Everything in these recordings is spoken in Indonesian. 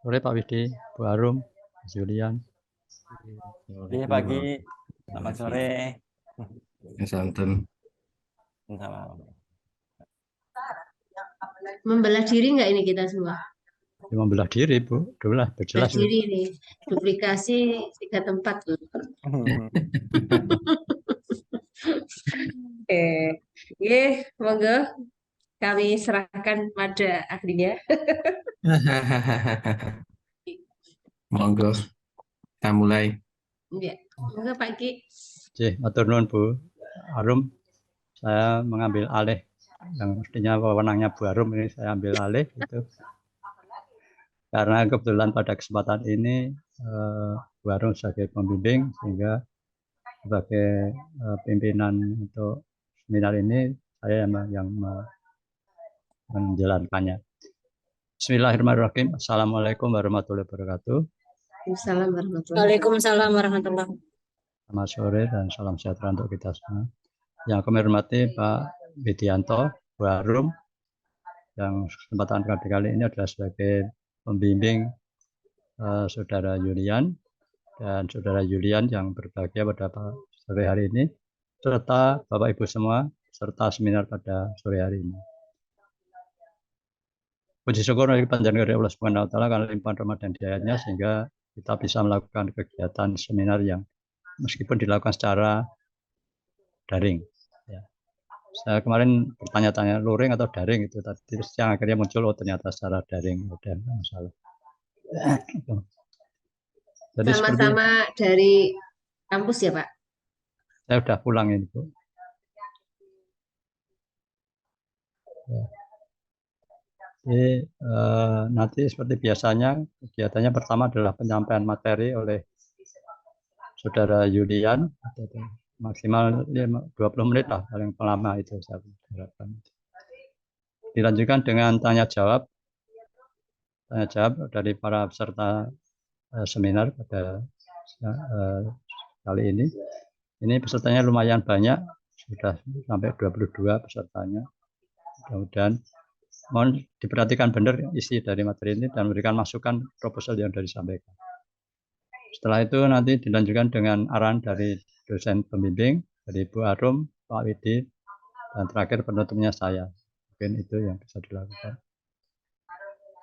Sore Pak Widi, Bu Arum, Mas Julian. Iya pagi, selamat sore. Santen. Membelah diri nggak ini kita semua? Membelah diri, Bu. Udah Membelah berjelas. diri nih. Duplikasi 3 tempat tuh. Monggo kami serahkan pada ahlinya. Monggo, kita mulai. Ya, monggo Pak Ki. Matur nuwun Bu Arum, saya mengambil alih yang mestinya wewenangnya Bu Arum, ini saya ambil alih itu. Karena kebetulan pada kesempatan ini Bu Arum sebagai pembimbing, sehingga sebagai pimpinan untuk seminar ini saya yang menjalankannya. Bismillahirrahmanirrahim. Assalamualaikum warahmatullahi wabarakatuh. Waalaikumsalam warahmatullahi wabarakatuh. Selamat sore dan salam sejahtera untuk kita semua. Yang kami hormati Pak Widianto, Bu Arum, yang kesempatan kali ini adalah sebagai pembimbing Saudara Julian, dan Saudara Julian yang berbahagia pada sore hari ini, serta Bapak Ibu semua, serta seminar pada sore hari ini. Puji syukur bagi panjenengan dari Allah Subhanahu wa taala karena limpahan rahmat dan hidayahnya, sehingga kita bisa melakukan kegiatan seminar yang meskipun dilakukan secara daring. Ya. Saya kemarin bertanya-tanya luring atau daring itu tadi, terus yang akhirnya muncul ternyata secara daring, udah nggak masalah. Jadi sama-sama dari kampus ya Pak? Saya udah pulang ini Bu. Ya. Jadi nanti seperti biasanya kegiatannya pertama adalah penyampaian materi oleh Saudara Julian, maksimal 20 menit lah paling lama itu saya harapkan. Dilanjutkan dengan tanya jawab dari para peserta seminar pada kali ini. Ini pesertanya lumayan banyak, sudah sampai 22 pesertanya. Mudah-mudahan mohon diperhatikan benar isi dari materi ini dan memberikan masukan proposal yang sudah disampaikan. Setelah itu nanti dilanjutkan dengan arahan dari dosen pembimbing, dari Bu Arum, Pak Widi, dan terakhir penutupnya saya. Mungkin itu yang bisa dilakukan.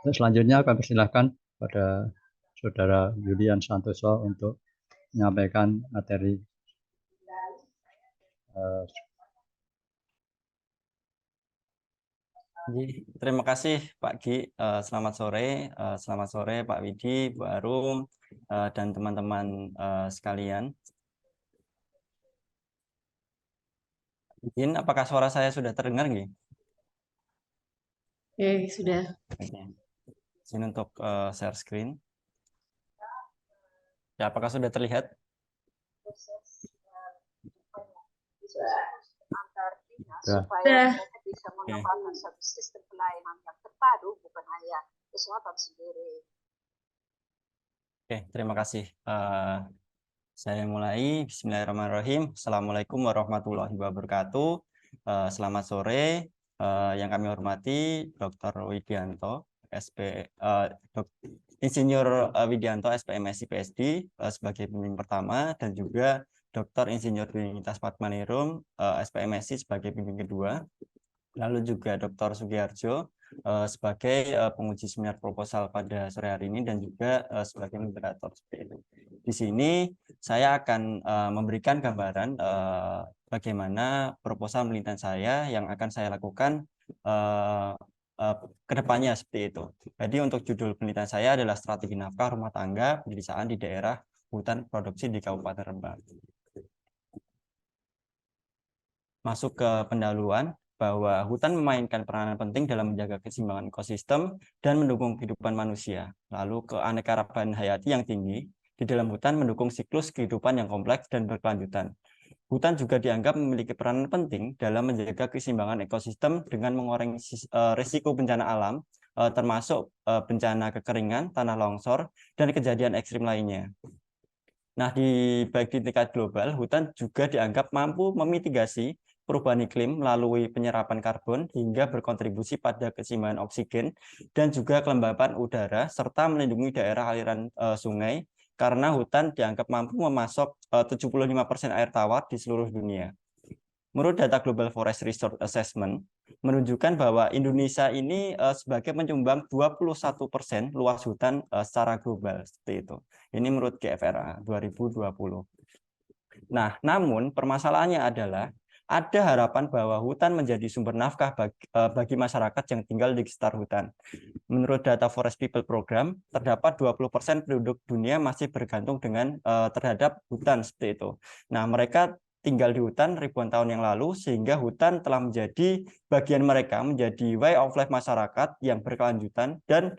Dan selanjutnya kami persilahkan pada Saudara Julian Santoso untuk menyampaikan materi. Terima kasih Pak Gi. Selamat sore Pak Widi, Bu Arum, dan teman-teman sekalian. Izin, apakah suara saya sudah terdengar Gi? Sudah. Izin untuk share screen. Ya, apakah sudah terlihat? Supaya mereka bisa mengembangkan satu sistem pelayanan yang terpadu, bukan hanya kesehatan sendiri. Oke, terima kasih. Saya mulai. Bismillahirrahmanirrahim. Assalamualaikum warahmatullahi wabarakatuh. Selamat sore. Yang kami hormati Dr. Widianto, Insinyur Widianto, SPMSI PSD sebagai pembimbing pertama, dan juga Dr. Insinyur Trinitas Padmanirung, SPMSI sebagai pembimbing kedua. Lalu juga Dr. Sugiharjo sebagai penguji seminar proposal pada sore hari ini, dan juga sebagai moderator seperti itu. Di sini saya akan memberikan gambaran bagaimana proposal penelitian saya yang akan saya lakukan ke depannya seperti itu. Jadi untuk judul penelitian saya adalah Strategi Nafkah Rumah Tangga Pedesaan di Daerah Hutan Produksi di Kabupaten Rembang. Masuk ke pendahuluan, bahwa hutan memainkan peranan penting dalam menjaga keseimbangan ekosistem dan mendukung kehidupan manusia. Lalu keanekaragaman hayati yang tinggi di dalam hutan mendukung siklus kehidupan yang kompleks dan berkelanjutan. Hutan juga dianggap memiliki peranan penting dalam menjaga keseimbangan ekosistem dengan mengurangi risiko bencana alam, termasuk bencana kekeringan, tanah longsor, dan kejadian ekstrim lainnya. Nah, baik di tingkat global, hutan juga dianggap mampu memitigasi perubahan iklim melalui penyerapan karbon hingga berkontribusi pada keseimbangan oksigen dan juga kelembapan udara serta melindungi daerah aliran sungai karena hutan dianggap mampu memasok 75% air tawar di seluruh dunia. Menurut data Global Forest Resource Assessment menunjukkan bahwa Indonesia ini sebagai penyumbang 21% luas hutan secara global seperti itu. Ini menurut GFRA 2020. Nah, namun permasalahannya adalah ada harapan bahwa hutan menjadi sumber nafkah bagi masyarakat yang tinggal di sekitar hutan. Menurut data Forest People Program, terdapat 20% penduduk dunia masih bergantung terhadap hutan seperti itu. Nah, mereka tinggal di hutan ribuan tahun yang lalu sehingga hutan telah menjadi bagian mereka, menjadi way of life masyarakat yang berkelanjutan dan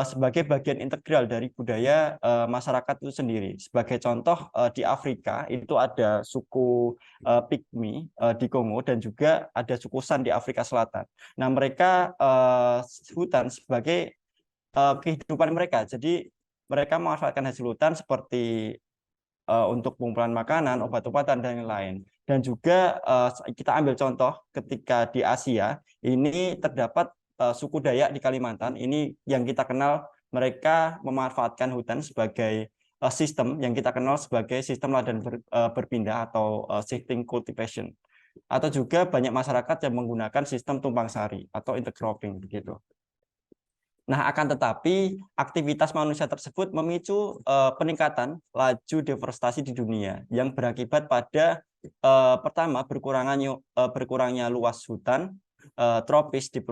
sebagai bagian integral dari budaya masyarakat itu sendiri. Sebagai contoh di Afrika itu ada suku Pygmy di Kongo dan juga ada suku San di Afrika Selatan. Nah, mereka hutan sebagai kehidupan mereka. Jadi mereka memanfaatkan hasil hutan seperti untuk pengumpulan makanan, obat-obatan, dan lain-lain. Dan juga kita ambil contoh ketika di Asia, ini terdapat suku Dayak di Kalimantan, ini yang kita kenal mereka memanfaatkan hutan sebagai sistem yang kita kenal sebagai sistem ladang berpindah atau shifting cultivation. Atau juga banyak masyarakat yang menggunakan sistem tumpang sari atau intercropping begitu. Nah, akan tetapi aktivitas manusia tersebut memicu peningkatan laju deforestasi di dunia yang berakibat pada pertama berkurangnya luas hutan tropis di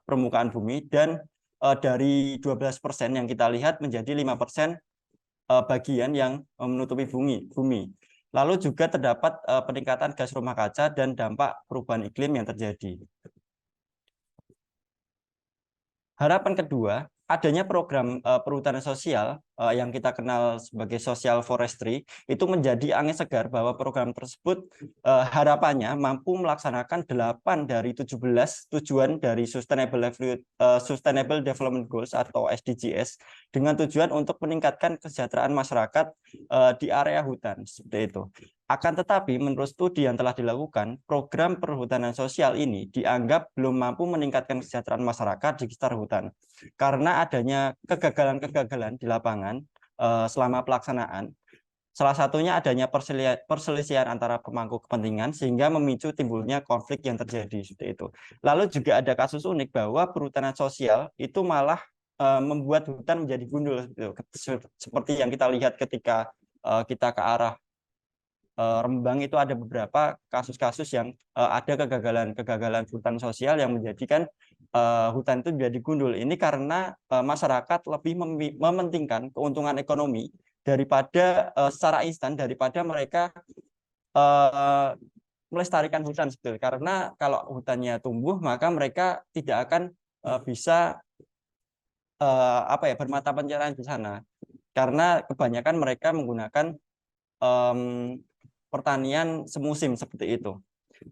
permukaan bumi dan dari 12% yang kita lihat menjadi 5% bagian yang menutupi bumi. Lalu juga terdapat peningkatan gas rumah kaca dan dampak perubahan iklim yang terjadi. Harapan kedua, adanya program perhutanan sosial yang kita kenal sebagai social forestry itu menjadi angin segar bahwa program tersebut harapannya mampu melaksanakan 8 dari 17 tujuan dari Sustainable Development Goals atau SDGs dengan tujuan untuk meningkatkan kesejahteraan masyarakat di area hutan seperti itu. Akan tetapi, menurut studi yang telah dilakukan, program perhutanan sosial ini dianggap belum mampu meningkatkan kesejahteraan masyarakat di sekitar hutan. Karena adanya kegagalan-kegagalan di lapangan selama pelaksanaan. Salah satunya adanya perselisihan antara pemangku kepentingan sehingga memicu timbulnya konflik yang terjadi seperti itu. Lalu juga ada kasus unik bahwa perhutanan sosial itu malah membuat hutan menjadi gundul seperti yang kita lihat ketika kita ke arah Rembang itu ada beberapa kasus-kasus yang ada kegagalan hutan sosial yang menjadikan hutan itu menjadi gundul. Ini karena masyarakat lebih mementingkan keuntungan ekonomi daripada secara instan daripada mereka melestarikan hutan sebetulnya. Karena kalau hutannya tumbuh maka mereka tidak akan bisa bermata pencaharian di sana. Karena kebanyakan mereka menggunakan pertanian semusim seperti itu.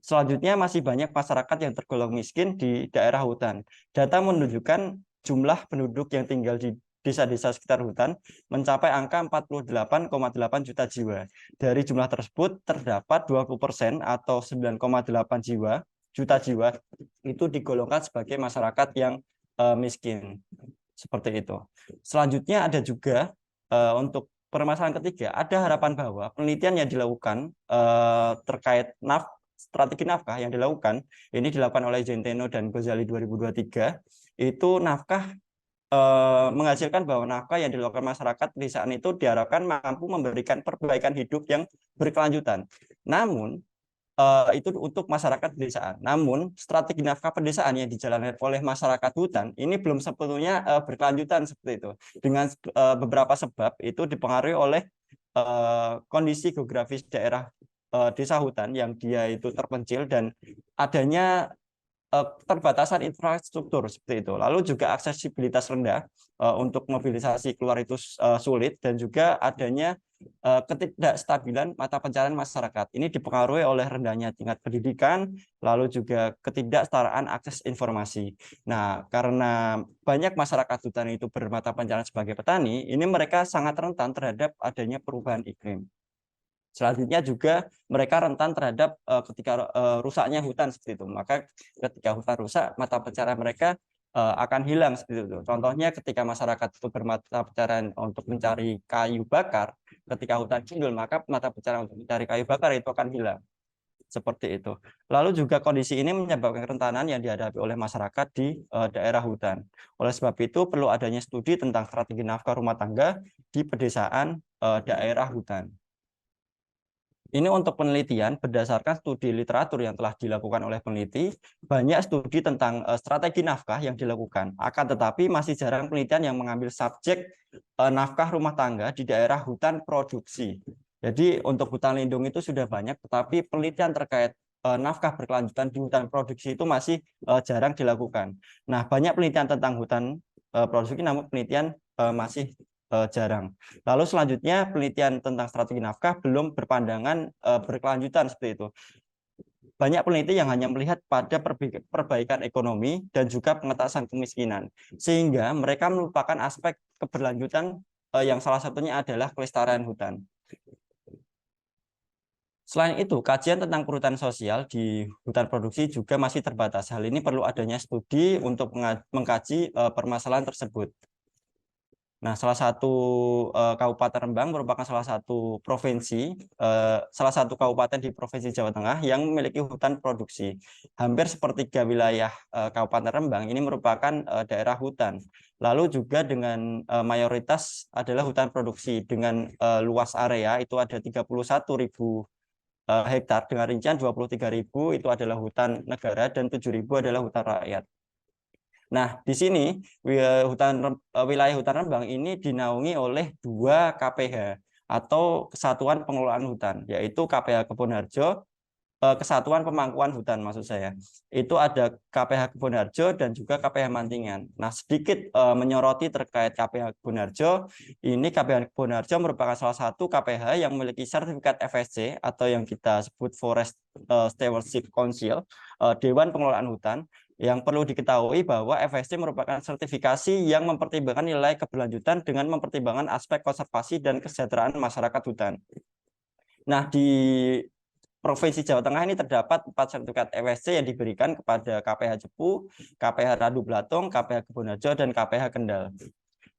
Selanjutnya masih banyak masyarakat yang tergolong miskin di daerah hutan. Data menunjukkan jumlah penduduk yang tinggal di desa-desa sekitar hutan mencapai angka 48,8 juta jiwa. Dari jumlah tersebut terdapat 20% atau 9,8 juta jiwa itu digolongkan sebagai masyarakat yang miskin. Seperti itu. Selanjutnya ada juga untuk permasalahan ketiga, ada harapan bahwa penelitian yang dilakukan terkait strategi nafkah yang dilakukan, ini dilakukan oleh Centeno dan Ghazali 2023, itu nafkah menghasilkan bahwa nafkah yang dilakukan masyarakat pedesaan itu diharapkan mampu memberikan perbaikan hidup yang berkelanjutan. Namun, itu untuk masyarakat pedesaan. Namun, strategi nafkah pedesaan yang dijalankan oleh masyarakat hutan ini belum sepenuhnya berkelanjutan seperti itu. Dengan beberapa sebab itu dipengaruhi oleh kondisi geografis daerah desa hutan yang dia itu terpencil dan adanya keterbatasan infrastruktur seperti itu. Lalu juga aksesibilitas rendah untuk mobilisasi keluar itu sulit dan juga adanya ketidakstabilan mata pencaharian masyarakat. Ini dipengaruhi oleh rendahnya tingkat pendidikan, lalu juga ketidaksetaraan akses informasi. Nah, karena banyak masyarakat hutan itu bermata pencaharian sebagai petani, ini mereka sangat rentan terhadap adanya perubahan iklim. Selanjutnya juga mereka rentan terhadap ketika rusaknya hutan seperti itu. Maka ketika hutan rusak, mata pencaharian mereka akan hilang seperti itu. Contohnya ketika masyarakat itu bermata pencaharian untuk mencari kayu bakar, ketika hutan gundul maka mata pencaharian untuk mencari kayu bakar itu akan hilang. Seperti itu. Lalu juga kondisi ini menyebabkan kerentanan yang dihadapi oleh masyarakat di daerah hutan. Oleh sebab itu perlu adanya studi tentang strategi nafkah rumah tangga di pedesaan daerah hutan. Ini untuk penelitian berdasarkan studi literatur yang telah dilakukan oleh peneliti, banyak studi tentang strategi nafkah yang dilakukan. Akan tetapi masih jarang penelitian yang mengambil subjek nafkah rumah tangga di daerah hutan produksi. Jadi untuk hutan lindung itu sudah banyak, tetapi penelitian terkait nafkah berkelanjutan di hutan produksi itu masih jarang dilakukan. Nah, banyak penelitian tentang hutan produksi, namun penelitian masih jarang. Lalu selanjutnya penelitian tentang strategi nafkah belum berpandangan berkelanjutan seperti itu. Banyak peneliti yang hanya melihat pada perbaikan ekonomi dan juga pengentasan kemiskinan, sehingga mereka melupakan aspek keberlanjutan yang salah satunya adalah kelestarian hutan. Selain itu, kajian tentang perhutanan sosial di hutan produksi juga masih terbatas. Hal ini perlu adanya studi untuk mengkaji permasalahan tersebut. Nah, salah satu Kabupaten Rembang merupakan salah satu provinsi, salah satu kabupaten di Provinsi Jawa Tengah yang memiliki hutan produksi. Hampir sepertiga wilayah Kabupaten Rembang ini merupakan daerah hutan. Lalu juga dengan mayoritas adalah hutan produksi dengan luas area itu ada 31.000 hektar dengan rincian 23.000 itu adalah hutan negara dan 7.000 adalah hutan rakyat. Nah, di sini wilayah hutan Rembang ini dinaungi oleh 2 KPH atau Kesatuan Pengelolaan Hutan, yaitu KPH Kebonharjo, Kesatuan Pemangkuan Hutan maksud saya. Itu ada KPH Kebonharjo dan juga KPH Mantingan. Nah, sedikit menyoroti terkait KPH Kebonharjo, ini KPH Kebonharjo merupakan salah satu KPH yang memiliki sertifikat FSC atau yang kita sebut Forest Stewardship Council, Dewan Pengelolaan Hutan. Yang perlu diketahui bahwa FSC merupakan sertifikasi yang mempertimbangkan nilai keberlanjutan dengan mempertimbangkan aspek konservasi dan kesejahteraan masyarakat hutan. Nah, di Provinsi Jawa Tengah ini terdapat 4 sertifikat FSC yang diberikan kepada KPH Jepu, KPH Radu Blatung, KPH Kebonharjo, dan KPH Kendal.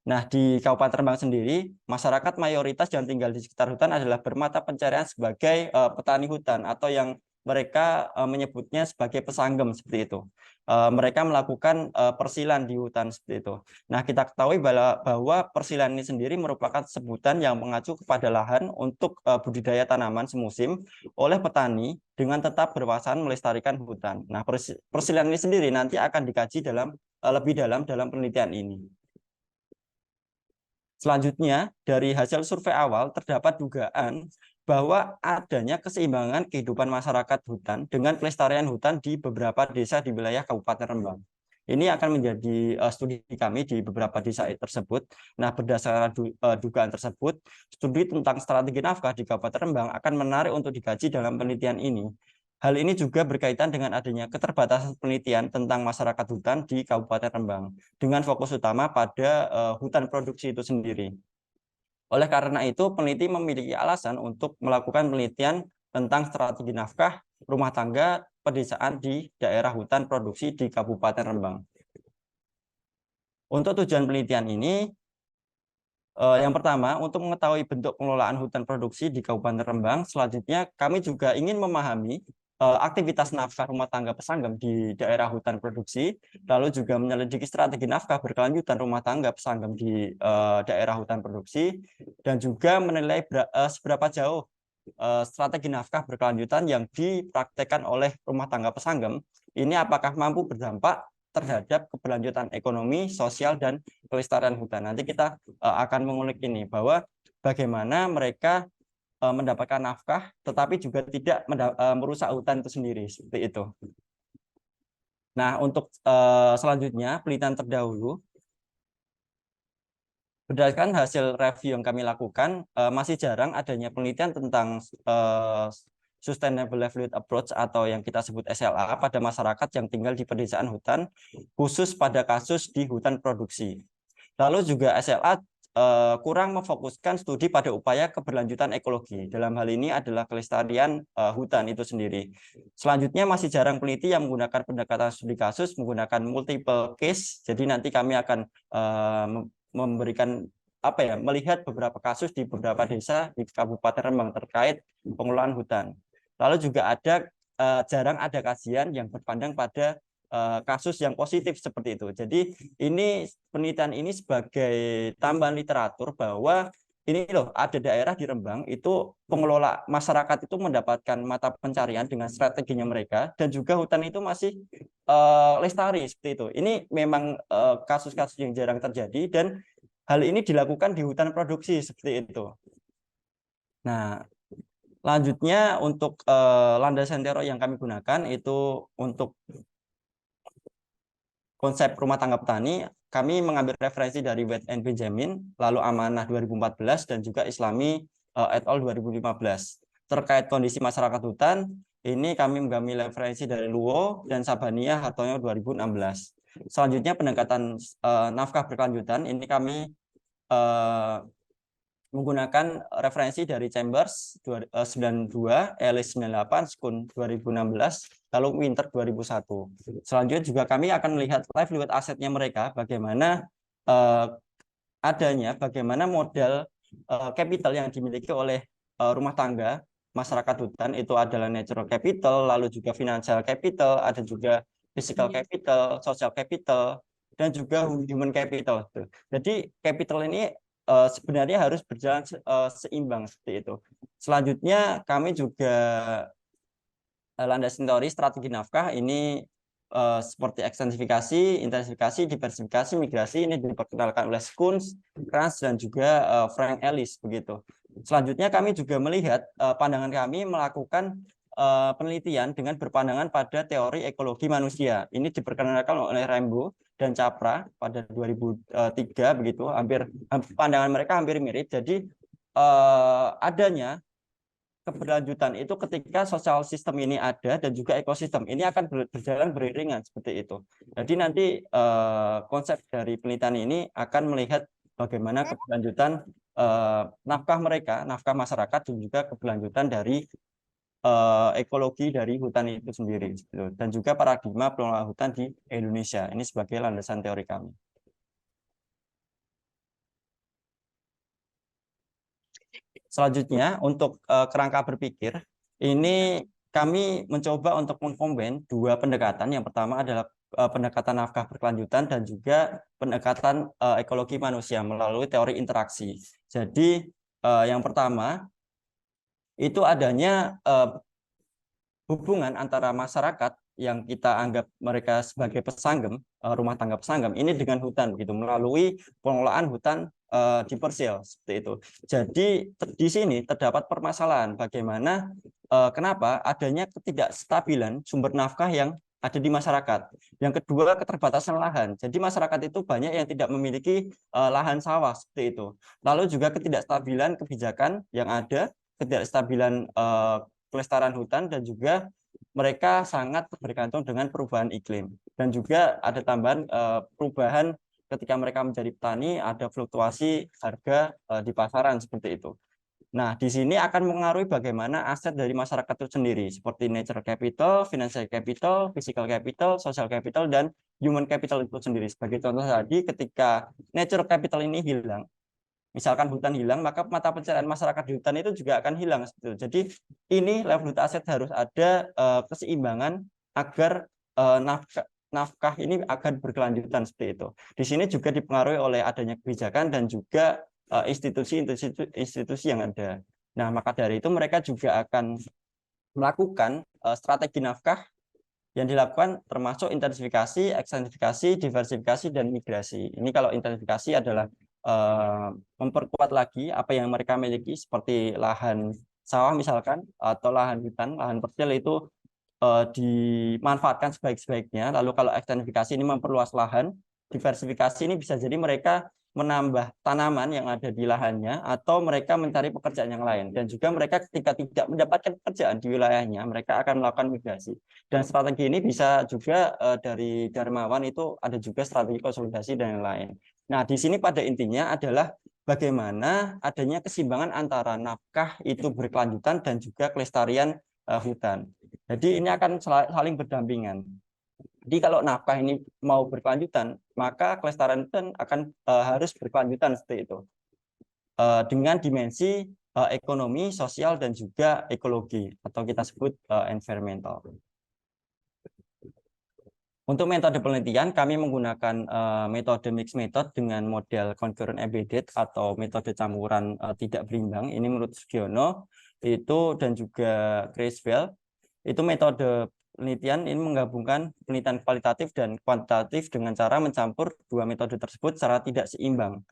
Nah, di Kabupaten Rembang sendiri, masyarakat mayoritas yang tinggal di sekitar hutan adalah bermata pencarian sebagai petani hutan atau yang mereka menyebutnya sebagai pesanggem seperti itu. Mereka melakukan persilan di hutan seperti itu. Nah, kita ketahui bahwa persilan ini sendiri merupakan sebutan yang mengacu kepada lahan untuk budidaya tanaman semusim oleh petani dengan tetap berpasangan melestarikan hutan. Nah, persilan ini sendiri nanti akan dikaji lebih dalam penelitian ini. Selanjutnya, dari hasil survei awal terdapat dugaan bahwa adanya keseimbangan kehidupan masyarakat hutan dengan kelestarian hutan di beberapa desa di wilayah Kabupaten Rembang. Ini akan menjadi studi kami di beberapa desa tersebut. Nah, berdasarkan dugaan tersebut, studi tentang strategi nafkah di Kabupaten Rembang akan menarik untuk dikaji dalam penelitian ini. Hal ini juga berkaitan dengan adanya keterbatasan penelitian tentang masyarakat hutan di Kabupaten Rembang, dengan fokus utama pada hutan produksi itu sendiri. Oleh karena itu, peneliti memiliki alasan untuk melakukan penelitian tentang strategi nafkah rumah tangga pedesaan di daerah hutan produksi di Kabupaten Rembang. Untuk tujuan penelitian ini, yang pertama, untuk mengetahui bentuk pengelolaan hutan produksi di Kabupaten Rembang, selanjutnya kami juga ingin memahami aktivitas nafkah rumah tangga pesanggem di daerah hutan produksi, lalu juga menyelidiki strategi nafkah berkelanjutan rumah tangga pesanggem di daerah hutan produksi, dan juga menilai seberapa jauh strategi nafkah berkelanjutan yang dipraktekkan oleh rumah tangga pesanggem ini apakah mampu berdampak terhadap keberlanjutan ekonomi, sosial, dan kelestarian hutan. Nanti kita akan mengulik ini bahwa bagaimana mereka mendapatkan nafkah, tetapi juga tidak merusak hutan itu sendiri, seperti itu. Nah, untuk selanjutnya penelitian terdahulu, berdasarkan hasil review yang kami lakukan, masih jarang adanya penelitian tentang Sustainable Livelihood Approach atau yang kita sebut SLA pada masyarakat yang tinggal di pedesaan hutan, khusus pada kasus di hutan produksi. Lalu juga SLA kurang memfokuskan studi pada upaya keberlanjutan ekologi. Dalam hal ini adalah kelestarian hutan itu sendiri. Selanjutnya masih jarang peneliti yang menggunakan pendekatan studi kasus menggunakan multiple case. Jadi nanti kami akan memberikan melihat beberapa kasus di beberapa desa di Kabupaten Rembang terkait pengelolaan hutan. Lalu juga ada jarang ada kajian yang berpandang pada kasus yang positif seperti itu. Jadi ini penelitian ini sebagai tambahan literatur bahwa ini loh ada daerah di Rembang itu pengelola masyarakat itu mendapatkan mata pencarian dengan strateginya mereka dan juga hutan itu masih lestari seperti itu. Ini memang kasus-kasus yang jarang terjadi dan hal ini dilakukan di hutan produksi seperti itu. Nah, lanjutnya untuk landasan teori yang kami gunakan itu untuk konsep rumah tangga petani, kami mengambil referensi dari White and Benjamin, lalu Amanah 2014, dan juga Islami et al. 2015. Terkait kondisi masyarakat hutan, ini kami mengambil referensi dari Luo dan Sabania Hartono 2016. Selanjutnya pendekatan nafkah berkelanjutan, ini kami menggunakan referensi dari Chambers 92, Ellis 98, Skun 2016, lalu Winter 2001. Selanjutnya juga kami akan melihat livelihood asetnya mereka, bagaimana bagaimana modal capital yang dimiliki oleh rumah tangga masyarakat hutan itu adalah natural capital, lalu juga financial capital, ada juga physical capital, social capital, dan juga human capital. Jadi capital ini sebenarnya harus berjalan seimbang seperti itu. Selanjutnya kami juga landasan teori strategi nafkah ini seperti ekstensifikasi, intensifikasi, diversifikasi, migrasi ini diperkenalkan oleh Skun, Kranz, dan juga Frank Ellis begitu. Selanjutnya kami juga melihat pandangan kami melakukan penelitian dengan berpandangan pada teori ekologi manusia. Ini diperkenalkan oleh Rembo dan Capra pada 2003 begitu, pandangan mereka hampir mirip. Jadi adanya keberlanjutan itu ketika sosial sistem ini ada dan juga ekosistem ini akan berjalan beriringan seperti itu. Jadi nanti konsep dari penelitian ini akan melihat bagaimana keberlanjutan nafkah mereka, nafkah masyarakat, dan juga keberlanjutan dari ekologi dari hutan itu sendiri, dan juga paradigma pengelolaan hutan di Indonesia. Ini sebagai landasan teori kami. Selanjutnya untuk kerangka berpikir, ini kami mencoba untuk mengkombin dua pendekatan. Yang pertama adalah pendekatan nafkah berkelanjutan dan juga pendekatan ekologi manusia melalui teori interaksi. Jadi yang pertama itu adanya hubungan antara masyarakat yang kita anggap mereka sebagai pesanggem, rumah tangga pesanggem ini dengan hutan begitu, melalui pengelolaan hutan di Persil seperti itu. Jadi di sini terdapat permasalahan bagaimana kenapa adanya ketidakstabilan sumber nafkah yang ada di masyarakat. Yang kedua, keterbatasan lahan. Jadi masyarakat itu banyak yang tidak memiliki lahan sawah seperti itu. Lalu juga ketidakstabilan kebijakan yang ada, ketidakstabilan kelestarian hutan, dan juga mereka sangat bergantung dengan perubahan iklim. Dan juga ada tambahan perubahan ketika mereka menjadi petani, ada fluktuasi harga di pasaran seperti itu. Nah, di sini akan mengaruhi bagaimana aset dari masyarakat itu sendiri, seperti natural capital, financial capital, physical capital, social capital, dan human capital itu sendiri. Sebagai contoh tadi, ketika natural capital ini hilang, misalkan hutan hilang, maka mata pencarian masyarakat di hutan itu juga akan hilang. Jadi ini livelihood aset harus ada keseimbangan agar nafkah ini akan berkelanjutan seperti itu. Di sini juga dipengaruhi oleh adanya kebijakan dan juga institusi yang ada. Nah, maka dari itu mereka juga akan melakukan strategi nafkah yang dilakukan termasuk intensifikasi, ekstensifikasi, diversifikasi, dan migrasi. Ini kalau intensifikasi adalah memperkuat lagi apa yang mereka miliki seperti lahan sawah misalkan, atau lahan hutan, lahan persil itu dimanfaatkan sebaik-baiknya. Lalu kalau ekstensifikasi ini memperluas lahan, diversifikasi ini bisa jadi mereka menambah tanaman yang ada di lahannya atau mereka mencari pekerjaan yang lain. Dan juga mereka ketika tidak mendapatkan pekerjaan di wilayahnya, mereka akan melakukan migrasi. Dan strategi ini bisa juga dari Darmawan itu ada juga strategi konsolidasi dan lain-lain. Nah, di sini pada intinya adalah bagaimana adanya keseimbangan antara nafkah itu berkelanjutan dan juga kelestarian hutan. Jadi ini akan saling berdampingan. Jadi kalau nafkah ini mau berkelanjutan, maka kelestarian hutan akan harus berkelanjutan seperti itu. Dengan dimensi ekonomi, sosial, dan juga ekologi, atau kita sebut environmental. Untuk metode penelitian, kami menggunakan metode mixed method dengan model concurrent embedded atau metode campuran tidak berimbang. Ini menurut Sugiono itu dan juga Criswell. Itu metode penelitian ini menggabungkan penelitian kualitatif dan kuantitatif dengan cara mencampur dua metode tersebut secara tidak seimbang.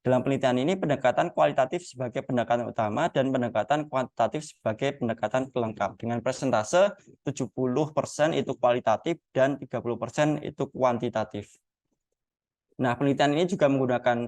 Dalam penelitian ini, pendekatan kualitatif sebagai pendekatan utama dan pendekatan kuantitatif sebagai pendekatan pelengkap. Dengan persentase 70% itu kualitatif dan 30% itu kuantitatif. Nah, penelitian ini juga menggunakan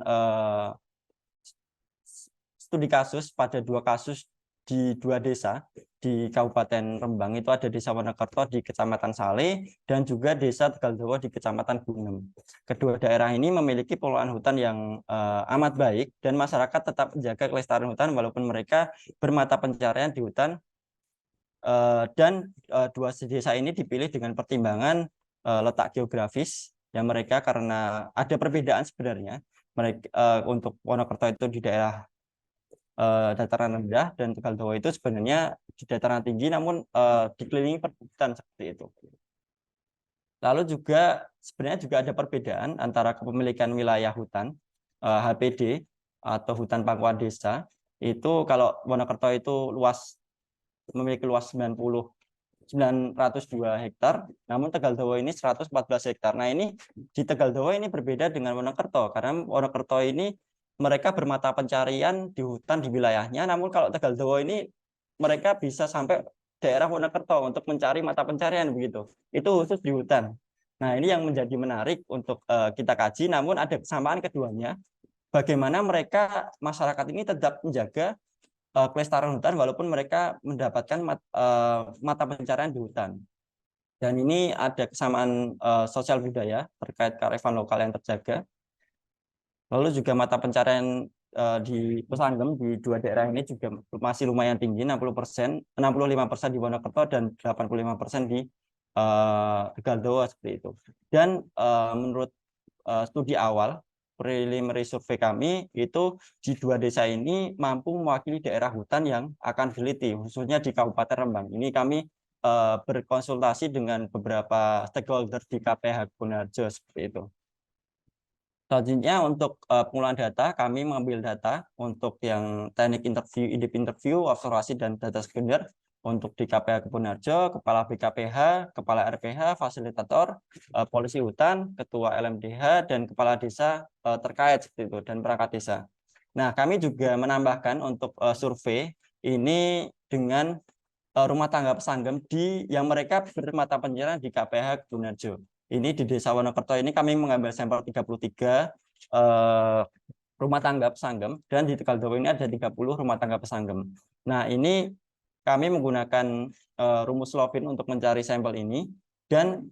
studi kasus pada 2 kasus di 2 desa di Kabupaten Rembang. Itu ada Desa Wonokerto di Kecamatan Sale dan juga Desa Tegaldawa di Kecamatan Gunem. Kedua daerah ini memiliki pengelolaan hutan yang amat baik dan masyarakat tetap menjaga kelestarian hutan walaupun mereka bermata pencaharian di hutan. Dan 2 desa ini dipilih dengan pertimbangan letak geografis yang mereka karena ada perbedaan sebenarnya. Mereka untuk Wonokerto itu di daerah dataran rendah dan Tegaldawa itu sebenarnya di dataran tinggi namun dikelilingi perbukitan seperti itu. Lalu juga sebenarnya juga ada perbedaan antara kepemilikan wilayah hutan HPD atau hutan pangkuan desa. Itu kalau Wonokerto itu memiliki luas 902 hektar, namun Tegaldawa ini 114 hektar. Nah, ini di Tegaldawa ini berbeda dengan Wonokerto karena Wonokerto ini mereka bermata pencarian di hutan di wilayahnya, namun kalau Tegaldawa ini mereka bisa sampai daerah Wonokerto untuk mencari mata pencarian begitu. Itu khusus di hutan. Nah, ini yang menjadi menarik untuk kita kaji, namun ada kesamaan keduanya. Bagaimana mereka masyarakat ini tetap menjaga kelestarian hutan walaupun mereka mendapatkan mata pencarian di hutan. Dan ini ada kesamaan sosial budaya terkait kearifan lokal yang terjaga. Lalu juga mata pencarian di Pesanggem di 2 daerah ini juga masih lumayan tinggi, 65% di Wonokerto dan 85% di Tegaldawa seperti itu. Dan menurut studi awal preliminary survei kami itu di 2 desa ini mampu mewakili daerah hutan yang akan diteliti khususnya di Kabupaten Rembang. Ini kami berkonsultasi dengan beberapa stakeholder di KPH Kebonharjo seperti itu. Selanjutnya untuk pengolahan data, kami mengambil data untuk yang teknik interview, in-depth interview, observasi, dan data sekunder untuk di KPH Kebonharjo, Kepala BKPH, Kepala RPH, Fasilitator, Polisi Hutan, Ketua LMDH, dan Kepala Desa terkait seperti itu, dan perangkat desa. Nah, kami juga menambahkan untuk survei ini dengan rumah tangga Pesanggem yang mereka bermata pencarian di KPH Kebonharjo. Ini di Desa Wonokerto ini kami mengambil sampel 33 rumah tangga Pesanggem dan di Tegaldawa ini ada 30 rumah tangga Pesanggem. Nah, ini kami menggunakan rumus Lovin untuk mencari sampel ini dan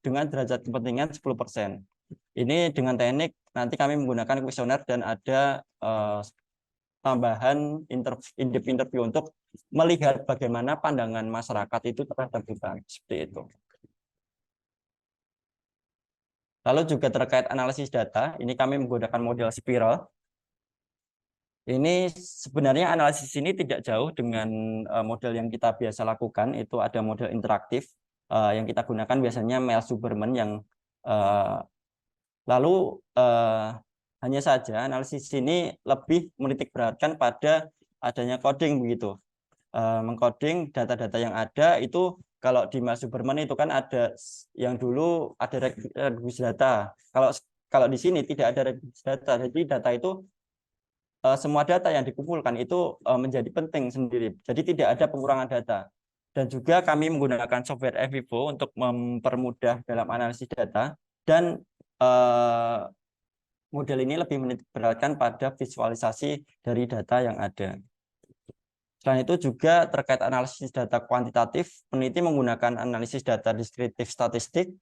dengan derajat kepentingan 10%. Ini dengan teknik nanti kami menggunakan kuesioner dan ada tambahan interview untuk melihat bagaimana pandangan masyarakat itu terhadap hutan seperti itu. Lalu juga terkait analisis data, ini kami menggunakan model spiral. Ini sebenarnya analisis ini tidak jauh dengan model yang kita biasa lakukan, itu ada model interaktif yang kita gunakan biasanya Mel Superman yang lalu hanya saja analisis ini lebih menitik beratkan pada adanya coding begitu. Mengcoding data-data yang ada itu kalau di Mas Superman itu kan ada yang dulu ada reduksi data. Kalau di sini tidak ada reduksi data. Jadi data itu semua data yang dikumpulkan itu menjadi penting sendiri. Jadi tidak ada pengurangan data. Dan juga kami menggunakan software Evivo untuk mempermudah dalam analisis data dan model ini lebih menitik beratkan pada visualisasi dari data yang ada. Selain itu juga terkait analisis data kuantitatif, peneliti menggunakan analisis data deskriptif statistik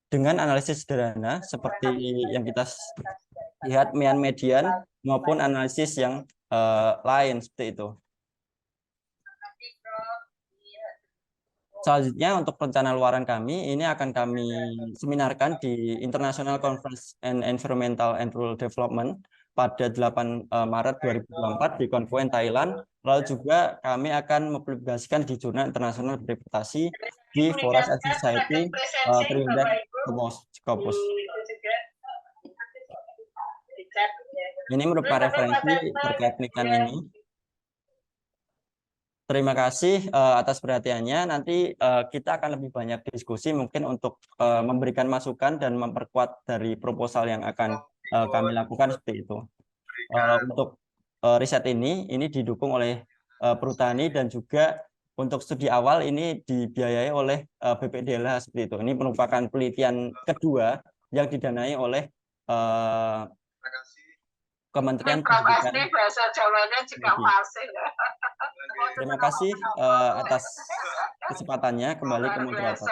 dengan analisis sederhana seperti yang kita lihat mean median maupun analisis yang lain seperti itu. Selanjutnya untuk rencana luaran kami, ini akan kami seminarkan di International Conference on Environmental and Rural Development pada 8 Maret 2024 di Konfuen, Thailand. Lalu juga kami akan mempublikasikan di jurnal internasional bereputasi di Forest and Society Trinidad Scopus. Ini merupakan referensi terkait penelitian ini. Terima kasih atas perhatiannya. Nanti kita akan lebih banyak diskusi mungkin untuk memberikan masukan dan memperkuat dari proposal yang akan kami lakukan seperti itu. Untuk riset ini didukung oleh Perhutani dan juga untuk studi awal ini dibiayai oleh BPDLH seperti itu. Ini merupakan penelitian kedua yang didanai oleh Kementerian Pendidikan. Bahasa Jawanya juga fasih ya. Terima kasih atas kesempatannya. Kembali ke moderator.